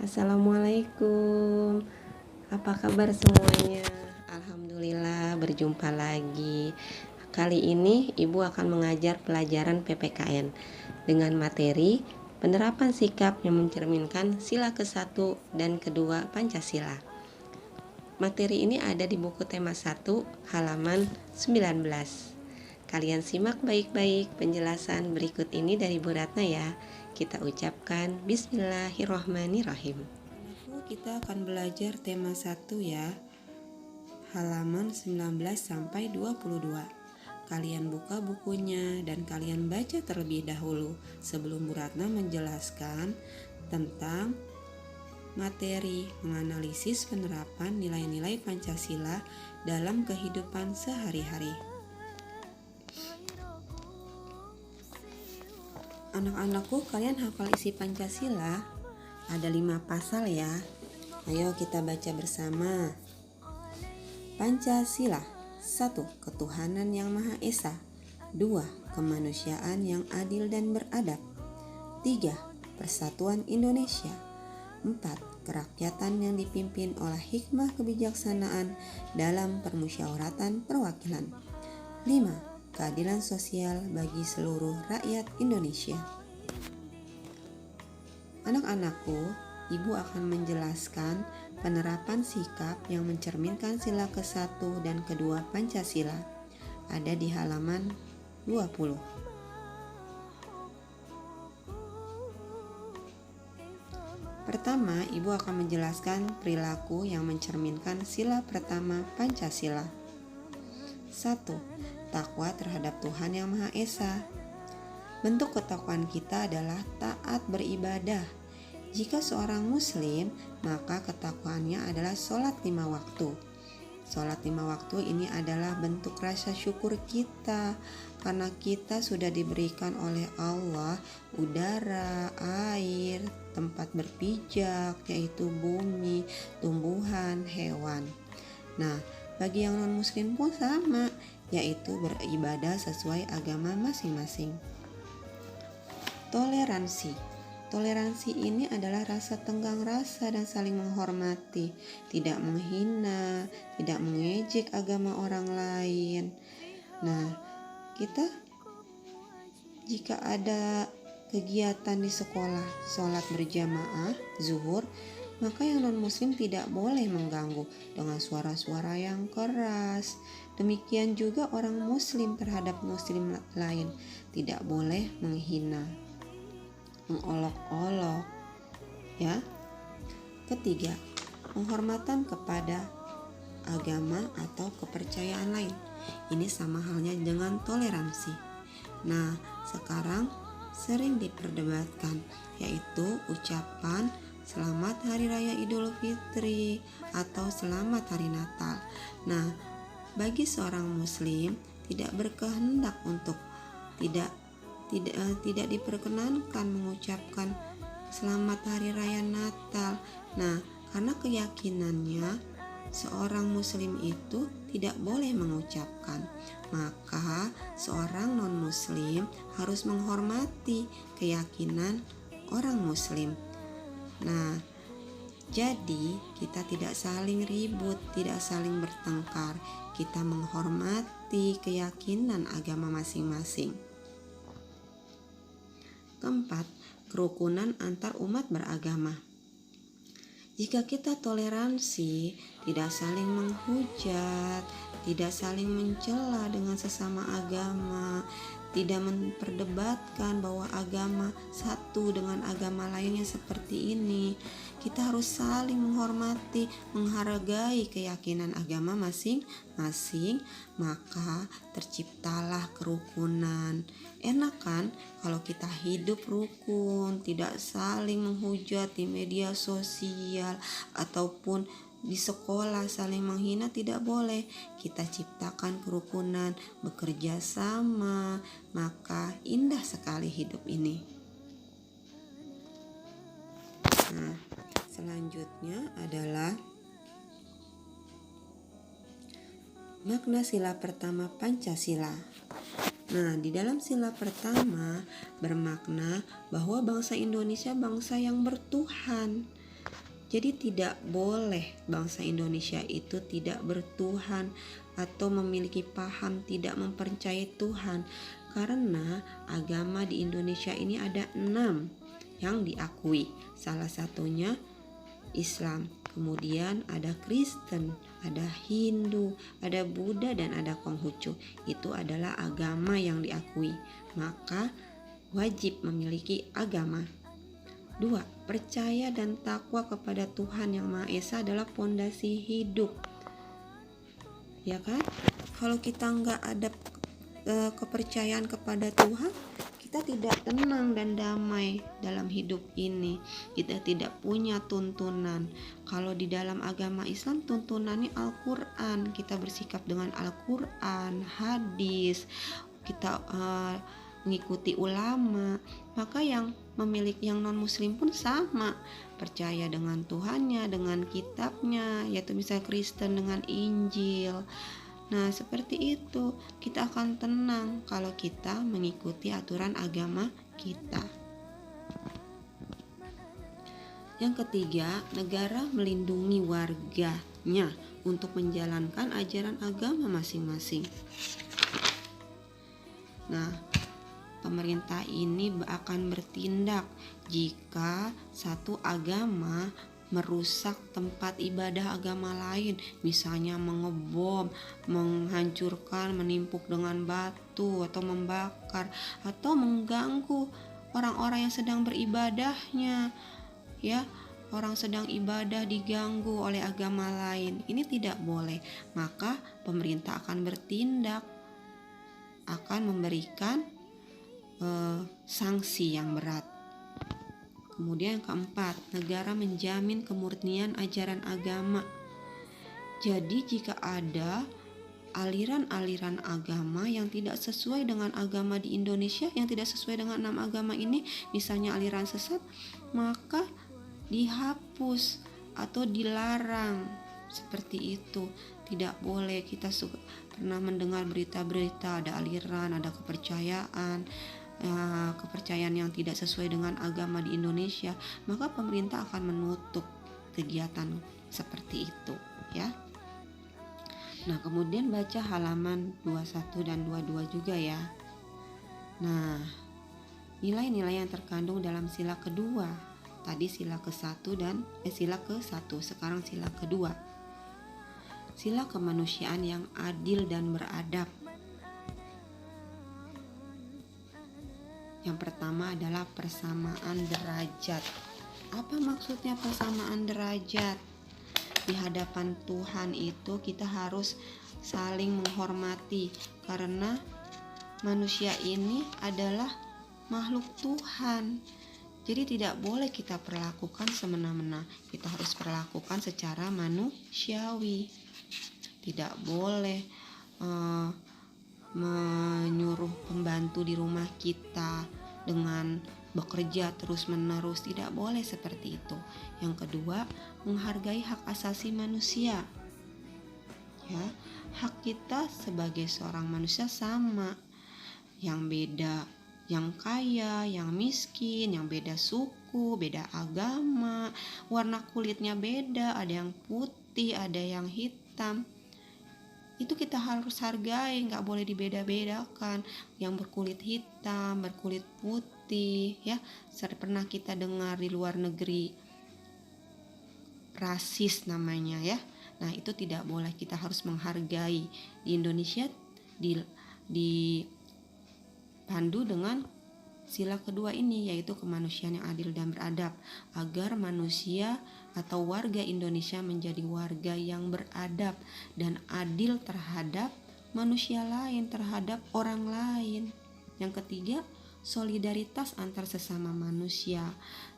Assalamualaikum. Apa kabar semuanya? Alhamdulillah berjumpa lagi. Kali ini Ibu akan mengajar pelajaran PPKN dengan materi penerapan sikap yang mencerminkan sila ke-1 dan kedua Pancasila. Materi ini ada di buku tema 1 halaman 19. Kalian simak baik-baik penjelasan berikut ini dari Bu Ratna ya. Kita ucapkan Bismillahirrohmanirrohim. Kita akan belajar tema 1 ya, halaman 19 sampai 22. Kalian buka bukunya dan kalian baca terlebih dahulu sebelum Bu Ratna menjelaskan tentang materi menganalisis penerapan nilai-nilai Pancasila dalam kehidupan sehari-hari. Anak-anakku, kalian hafal isi Pancasila? Ada 5 pasal ya. Ayo kita baca bersama. Pancasila. 1. Ketuhanan yang Maha Esa. 2. Kemanusiaan yang adil dan beradab. 3. Persatuan Indonesia. 4. Kerakyatan yang dipimpin oleh hikmah kebijaksanaan dalam permusyawaratan perwakilan. 5. Keadilan sosial bagi seluruh rakyat Indonesia. Anak-anakku, Ibu akan menjelaskan penerapan sikap yang mencerminkan sila ke-1 dan kedua Pancasila. Ada di halaman 20. Pertama, Ibu akan menjelaskan perilaku yang mencerminkan sila pertama Pancasila. 1. Takwa terhadap Tuhan Yang Maha Esa. Bentuk ketakwaan kita adalah taat beribadah. Jika seorang muslim, maka ketakwaannya adalah sholat 5 waktu. Sholat 5 waktu ini adalah bentuk rasa syukur kita karena kita sudah diberikan oleh Allah udara, air, tempat berpijak, yaitu bumi, tumbuhan, hewan. Nah, bagi yang non-muslim pun sama, yaitu beribadah sesuai agama masing-masing. Toleransi. Toleransi ini adalah rasa tenggang rasa dan saling menghormati, tidak menghina, tidak mengejek agama orang lain. Nah, kita jika ada kegiatan di sekolah, sholat berjamaah, zuhur, maka yang non-muslim tidak boleh mengganggu dengan suara-suara yang keras. Demikian juga orang muslim terhadap muslim lain, tidak boleh menghina, mengolok-olok. Ya. Ketiga, penghormatan kepada agama atau kepercayaan lain. Ini sama halnya dengan toleransi. Nah, sekarang sering diperdebatkan, yaitu ucapan Selamat Hari Raya Idul Fitri atau Selamat Hari Natal. Nah, bagi seorang muslim tidak berkehendak untuk tidak diperkenankan mengucapkan Selamat Hari Raya Natal. Nah, karena keyakinannya seorang muslim itu tidak boleh mengucapkan, maka seorang non-muslim harus menghormati keyakinan orang muslim. Nah, jadi kita tidak saling ribut, tidak saling bertengkar. Kita menghormati keyakinan agama masing-masing. Keempat, kerukunan antar umat beragama. Jika kita toleransi, tidak saling menghujat, tidak saling mencela dengan sesama agama, tidak memperdebatkan bahwa agama satu dengan agama lainnya seperti ini. Kita harus saling menghormati, menghargai keyakinan agama masing-masing, maka terciptalah kerukunan. Enak kan kalau kita hidup rukun, tidak saling menghujat di media sosial ataupun di sekolah saling menghina, tidak boleh. Kita ciptakan kerukunan, bekerja sama, maka indah sekali hidup ini. Nah, selanjutnya adalah makna sila pertama Pancasila. Nah, di dalam sila pertama bermakna bahwa bangsa Indonesia bangsa yang bertuhan. Jadi tidak boleh bangsa Indonesia itu tidak bertuhan atau memiliki paham tidak mempercayai Tuhan, karena agama di Indonesia ini ada 6 yang diakui. Salah satunya Islam, kemudian ada Kristen, ada Hindu, ada Buddha, dan ada Konghucu. Itu adalah agama yang diakui, maka wajib memiliki agama. 2. Percaya dan takwa kepada Tuhan Yang Maha Esa adalah pondasi hidup. Ya kan? Kalau kita nggak ada kepercayaan kepada Tuhan, kita tidak tenang dan damai dalam hidup ini. Kita tidak punya tuntunan. Kalau di dalam agama Islam, tuntunannya Al-Quran. Kita bersikap dengan Al-Quran, hadis, kita mengikuti ulama. Maka yang non muslim pun sama, percaya dengan Tuhannya, dengan kitabnya, yaitu misalnya Kristen dengan Injil. Nah, seperti itu kita akan tenang kalau kita mengikuti aturan agama kita. Yang ketiga, negara melindungi warganya untuk menjalankan ajaran agama masing-masing. Nah, pemerintah ini akan bertindak jika satu agama merusak tempat ibadah agama lain, misalnya mengebom, menghancurkan, menimpuk dengan batu atau membakar, atau mengganggu orang-orang yang sedang beribadahnya. Ya, orang sedang ibadah diganggu oleh agama lain. Ini tidak boleh. Maka pemerintah akan bertindak, akan memberikan sanksi yang berat. Kemudian yang keempat, negara menjamin kemurnian ajaran agama. Jadi jika ada aliran-aliran agama yang tidak sesuai dengan agama di Indonesia, yang tidak sesuai dengan 6 agama ini, misalnya aliran sesat, maka dihapus atau dilarang. Seperti itu. Tidak boleh. Kita pernah mendengar berita-berita ada aliran, ada kepercayaan yang tidak sesuai dengan agama di Indonesia, maka pemerintah akan menutup kegiatan seperti itu, ya. Nah, kemudian baca halaman 21 dan 22 juga ya. Nah, nilai-nilai yang terkandung dalam sila kedua. Tadi sila ke-1 dan sila ke-1, sekarang sila kedua. Sila kemanusiaan yang adil dan beradab. Yang pertama adalah persamaan derajat. Apa maksudnya persamaan derajat? Di hadapan Tuhan itu kita harus saling menghormati, karena manusia ini adalah makhluk Tuhan. Jadi tidak boleh kita perlakukan semena-mena. Kita harus perlakukan secara manusiawi. Tidak boleh menyuruh pembantu di rumah kita dengan bekerja terus-menerus. Tidak boleh seperti itu. Yang kedua, menghargai hak asasi manusia. Ya, hak kita sebagai seorang manusia sama. Yang beda, yang kaya, yang miskin, yang beda suku, beda agama, warna kulitnya beda, ada yang putih, ada yang hitam. Itu kita harus hargai, nggak boleh dibeda-bedakan. Yang berkulit hitam, berkulit putih, ya. Pernah kita dengar di luar negeri rasis namanya, ya. Nah, itu tidak boleh. Kita harus menghargai. Di Indonesia dipandu dengan sila kedua ini, yaitu kemanusiaan yang adil dan beradab, agar manusia atau warga Indonesia menjadi warga yang beradab dan adil terhadap manusia lain, terhadap orang lain. Yang ketiga, solidaritas antar sesama manusia,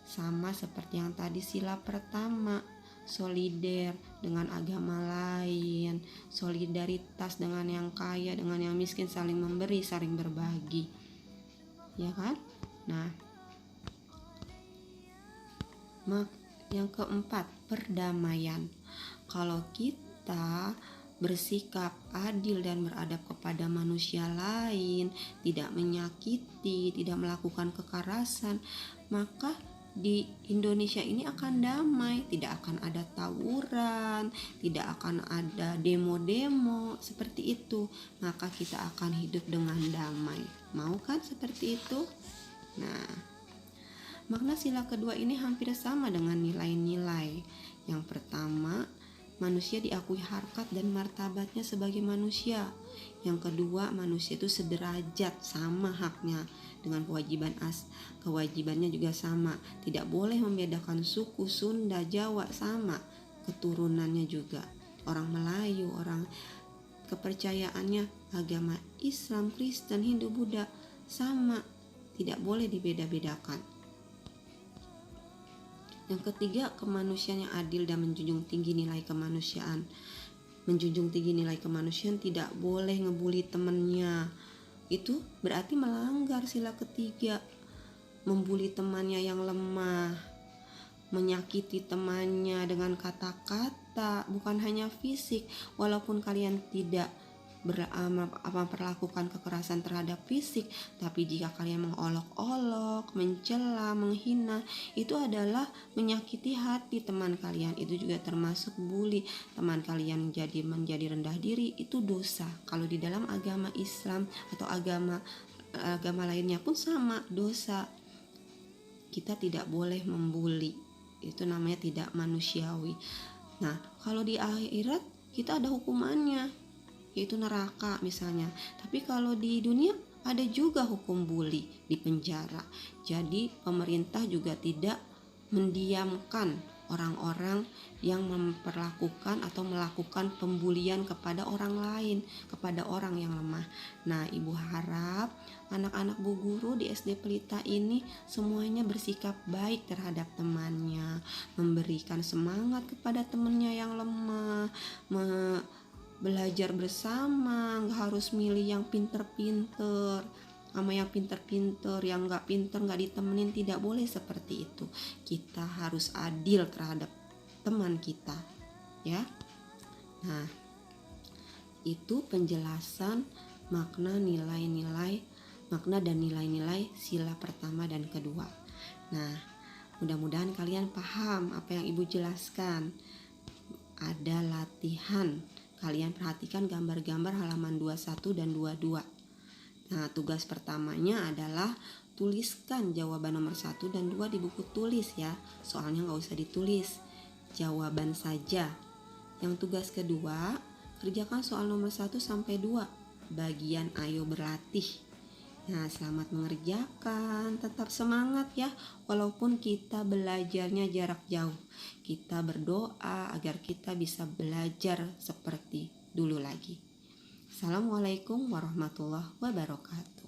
sama seperti yang tadi sila pertama, solider dengan agama lain, solidaritas dengan yang kaya, dengan yang miskin, saling memberi, saling berbagi, ya kan? Nah, yang keempat, perdamaian. Kalau kita bersikap adil dan beradab kepada manusia lain, tidak menyakiti, tidak melakukan kekerasan, maka di Indonesia ini akan damai, tidak akan ada tawuran, tidak akan ada demo-demo seperti itu. Maka kita akan hidup dengan damai. Mau kan seperti itu? Nah, makna sila kedua ini hampir sama dengan nilai-nilai. Yang pertama, manusia diakui harkat dan martabatnya sebagai manusia. Yang kedua, manusia itu sederajat, sama haknya dengan kewajibannya juga sama. Tidak boleh membedakan suku, Sunda, Jawa, sama keturunannya juga. Orang Melayu, orang kepercayaannya agama Islam, Kristen, Hindu, Buddha sama, tidak boleh dibeda-bedakan. Yang ketiga, kemanusiaan yang adil dan menjunjung tinggi nilai kemanusiaan. Menjunjung tinggi nilai kemanusiaan, tidak boleh ngebully temannya. Itu berarti melanggar sila ketiga. Membuli temannya yang lemah, menyakiti temannya dengan kata-kata, bukan hanya fisik. Walaupun kalian tidak memperlakukan kekerasan terhadap fisik, tapi jika kalian mengolok-olok, mencela, menghina, itu adalah menyakiti hati teman kalian. Itu juga termasuk bully. Teman kalian menjadi rendah diri, itu dosa. Kalau di dalam agama Islam atau agama lainnya pun sama, dosa. Kita tidak boleh membuli, itu namanya tidak manusiawi. Nah, kalau di akhirat kita ada hukumannya, yaitu neraka misalnya. Tapi kalau di dunia ada juga hukum bully, di penjara. Jadi pemerintah juga tidak mendiamkan orang-orang yang memperlakukan atau melakukan pembulian kepada orang lain, kepada orang yang lemah. Nah, Ibu harap anak-anak Bu Guru di SD Pelita ini semuanya bersikap baik terhadap temannya, memberikan semangat kepada temannya yang lemah, belajar bersama, nggak harus milih yang pinter-pinter sama yang pinter-pinter, yang nggak pinter nggak ditemenin. Tidak boleh seperti itu. Kita harus adil terhadap teman kita, ya. Nah, itu penjelasan makna dan nilai-nilai sila pertama dan kedua. Nah, mudah-mudahan kalian paham apa yang Ibu jelaskan. Ada latihan. Kalian perhatikan gambar-gambar halaman 21 dan 22. Nah, tugas pertamanya adalah tuliskan jawaban nomor 1 dan 2 di buku tulis ya. Soalnya gak usah ditulis, jawaban saja. Yang tugas kedua, kerjakan soal nomor 1 sampai 2, bagian ayo berlatih. Nah, selamat mengerjakan, tetap semangat ya. Walaupun kita belajarnya jarak jauh, kita berdoa agar kita bisa belajar seperti dulu lagi. Assalamualaikum warahmatullahi wabarakatuh.